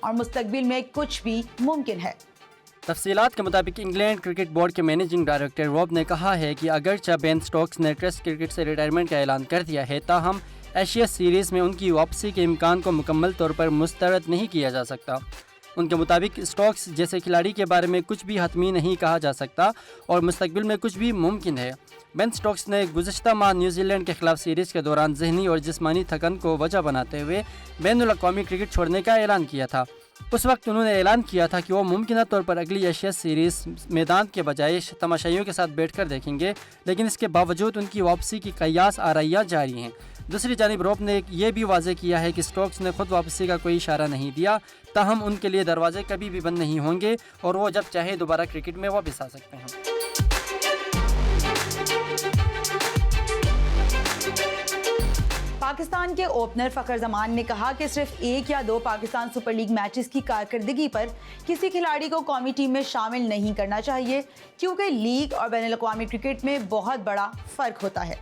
اور مستقبل میں کچھ بھی ممکن ہے۔ تفصیلات کے مطابق انگلینڈ کرکٹ بورڈ کے مینیجنگ ڈائریکٹر روب نے کہا ہے کہ اگرچہ بین اسٹوکس نے ٹیسٹ کرکٹ سے ریٹائرمنٹ کا اعلان کر دیا ہے، تاہم ایشیز سیریز میں ان کی واپسی کے امکان کو مکمل طور پر مسترد نہیں کیا جا سکتا۔ ان کے مطابق اسٹوکس جیسے کھلاڑی کے بارے میں کچھ بھی حتمی نہیں کہا جا سکتا اور مستقبل میں کچھ بھی ممکن ہے۔ بین اسٹوکس نے گزشتہ ماہ نیوزی لینڈ کے خلاف سیریز کے دوران ذہنی اور جسمانی تھکن کو وجہ بناتے ہوئے بین الاقوامی کرکٹ چھوڑنے کا اعلان کیا تھا۔ اس وقت انہوں نے اعلان کیا تھا کہ وہ ممکنہ طور پر اگلی ایشیز سیریز میدان کے بجائے تماشائیوں کے ساتھ بیٹھ کر دیکھیں گے، لیکن اس کے باوجود ان کی واپسی کی قیاس آرائیاں جاری ہیں۔ دوسری جانب روب نے یہ بھی واضح کیا ہے کہ اسٹوکس نے خود واپسی کا کوئی اشارہ نہیں دیا، تاہم ان کے لیے دروازے کبھی بھی بند نہیں ہوں گے اور وہ جب چاہے دوبارہ کرکٹ میں واپس آ سکتے ہیں۔ پاکستان کے اوپنر فخر زمان نے کہا کہ صرف 1 یا 2 پاکستان سپر لیگ میچز کی کارکردگی پر کسی کھلاڑی کو قومی ٹیم میں شامل نہیں کرنا چاہیے، کیونکہ لیگ اور بین الاقوامی کرکٹ میں بہت بڑا فرق ہوتا ہے۔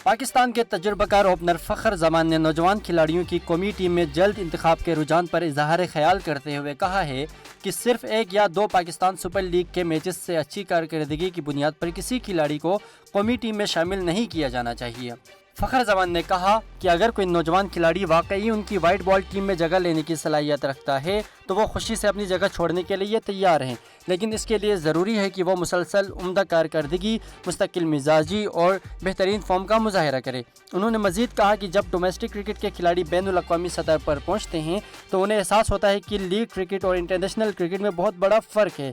پاکستان کے تجربہ کار اوپنر فخر زمان نے نوجوان کھلاڑیوں کی قومی ٹیم میں جلد انتخاب کے رجحان پر اظہار خیال کرتے ہوئے کہا ہے کہ صرف 1 یا 2 پاکستان سپر لیگ کے میچز سے اچھی کارکردگی کی بنیاد پر کسی کھلاڑی کو قومی ٹیم میں شامل نہیں کیا جانا چاہیے۔ فخر زمان نے کہا کہ اگر کوئی نوجوان کھلاڑی واقعی ان کی وائٹ بال ٹیم میں جگہ لینے کی صلاحیت رکھتا ہے تو وہ خوشی سے اپنی جگہ چھوڑنے کے لیے تیار ہیں، لیکن اس کے لیے ضروری ہے کہ وہ مسلسل عمدہ کارکردگی، مستقل مزاجی اور بہترین فارم کا مظاہرہ کرے۔ انہوں نے مزید کہا کہ جب ڈومیسٹک کرکٹ کے کھلاڑی بین الاقوامی سطح پر پہنچتے ہیں تو انہیں احساس ہوتا ہے کہ لیگ کرکٹ اور انٹرنیشنل کرکٹ میں بہت بڑا فرق ہے۔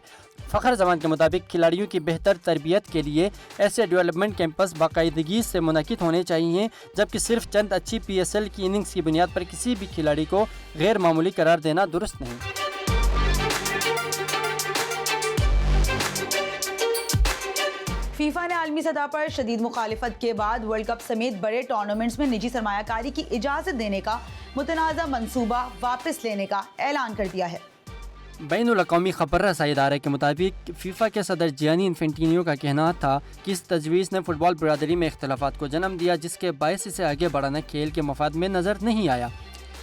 فخر زمان کے مطابق کھلاڑیوں کی بہتر تربیت کے لیے ایسے ڈیولپمنٹ کیمپس باقاعدگی سے منعقد ہونے چاہیے، جبکہ صرف چند اچھی پی ایس ایل کی اننگز کی بنیاد پر کسی بھی کھلاڑی کو غیر معمولی قرار دینا درست نہیں۔ فیفا نے عالمی سطح پر شدید مخالفت کے بعد ورلڈ کپ سمیت بڑے ٹورنامنٹس میں نجی سرمایہ کاری کی اجازت دینے کا متنازع منصوبہ واپس لینے کا اعلان کر دیا ہے۔ بین الاقوامی خبر رسائی ادارے کے مطابق فیفا کے صدر جیانی انفینٹینیو کا کہنا تھا کہ اس تجویز نے فٹ بال برادری میں اختلافات کو جنم دیا، جس کے باعث اسے آگے بڑھانا کھیل کے مفاد میں نظر نہیں آیا۔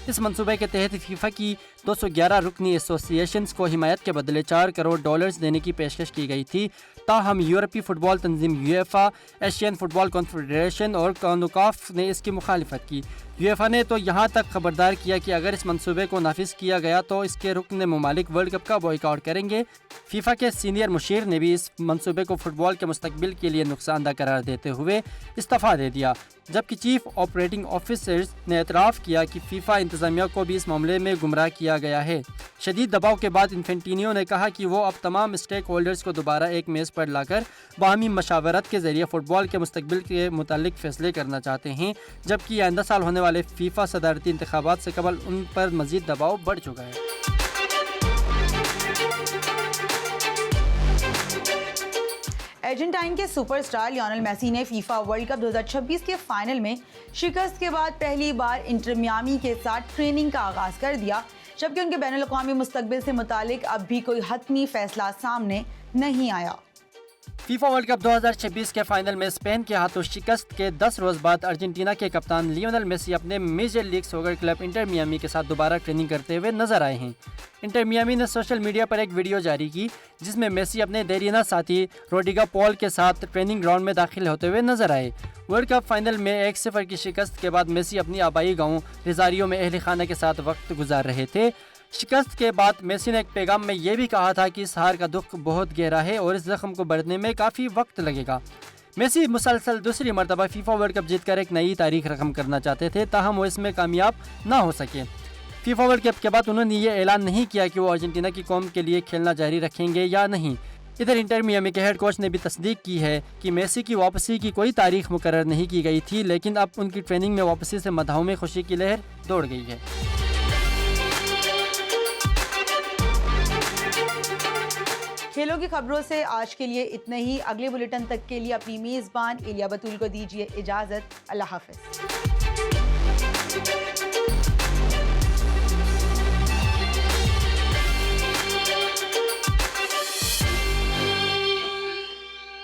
اس منصوبے کے تحت فیفا کی 211 رکنی ایسوسی ایشنز کو حمایت کے بدلے $4 کروڑ دینے کی پیشکش کی گئی تھی، تاہم یورپی فٹ بال تنظیم یویفا، ایشین فٹ بال کنفیڈریشن اور کانکاکاف نے اس کی مخالفت کی۔ یویفا نے تو یہاں تک خبردار کیا کہ اگر اس منصوبے کو نافذ کیا گیا تو اس کے رکن ممالک ورلڈ کپ کا بائیکاٹ کریں گے۔ فیفا کے سینئر مشیر نے بھی اس منصوبے کو فٹ بال کے مستقبل کے لیے نقصان دہ قرار دیتے ہوئے استعفیٰ دے دیا، جبکہ چیف آپریٹنگ آفیسرز نے اعتراف کیا کہ فیفا انتظامیہ کو بھی اس معاملے میں گمراہ کیا گیا ہے۔ شدید دباؤ کے بعد انفینٹینیو نے کہا کہ وہ اب تمام اسٹیک ہولڈرز کو دوبارہ ایک میز پر لا کر باہمی مشاورت کے ذریعے فٹ بال کے مستقبل کے متعلق فیصلے کرنا چاہتے ہیں، جبکہ آئندہ سال ہونے والے فیفا صدارتی انتخابات سے قبل ان پر مزید دباؤ بڑھ چکا ہے۔ ارجنٹائن کے سپر اسٹار لیونل میسی نے فیفا ورلڈ کپ 2026 کے فائنل میں شکست کے بعد پہلی بار انٹر میامی کے ساتھ ٹریننگ کا آغاز کر دیا، جبکہ ان کے بین الاقوامی مستقبل سے متعلق اب بھی کوئی حتمی فیصلہ سامنے نہیں آیا۔ فیفا ورلڈ کپ 2026 کے فائنل میں اسپین کے ہاتھوں شکست کے 10 روز بعد ارجنٹینا کے کپتان لیونل میسی اپنے major league soccer club inter Miami کے ساتھ دوبارہ ٹریننگ کرتے ہوئے نظر آئے ہیں۔ انٹر میامی نے سوشل میڈیا پر ایک ویڈیو جاری کی جس میں میسی اپنے دیرینہ ساتھی روڈیگا پول کے ساتھ ٹریننگ گراؤنڈ میں داخل ہوتے ہوئے نظر آئے۔ ورلڈ کپ فائنل میں 1-0 کی شکست کے بعد میسی اپنی آبائی گاؤں ریزاریو میں اہل خانہ کے ساتھ وقت گزار رہے تھے۔ شکست کے بعد میسی نے ایک پیغام میں یہ بھی کہا تھا کہ اس ہار کا دکھ بہت گہرا ہے اور اس زخم کو بڑھنے میں کافی وقت لگے گا۔ میسی مسلسل دوسری مرتبہ فیفا ورلڈ کپ جیت کر ایک نئی تاریخ رقم کرنا چاہتے تھے، تاہم وہ اس میں کامیاب نہ ہو سکے۔ فیفا ورلڈ کپ کے بعد انہوں نے یہ اعلان نہیں کیا کہ وہ ارجنٹینا کی قوم کے لیے کھیلنا جاری رکھیں گے یا نہیں۔ ادھر انٹر میامی کے ہیڈ کوچ نے بھی تصدیق کی ہے کہ میسی کی واپسی کی کوئی تاریخ مقرر نہیں کی گئی تھی، لیکن اب ان کی ٹریننگ میں واپسی سے مداحوں میں خوشی کی لہر دوڑ گئی ہے۔ کھیلوں کی خبروں سے آج کے لیے اتنا ہی۔ اگلے بلیٹن تک کے لیے اپنی میزبان ایلیا بطول کو دیجیے اجازت۔ اللہ حافظ۔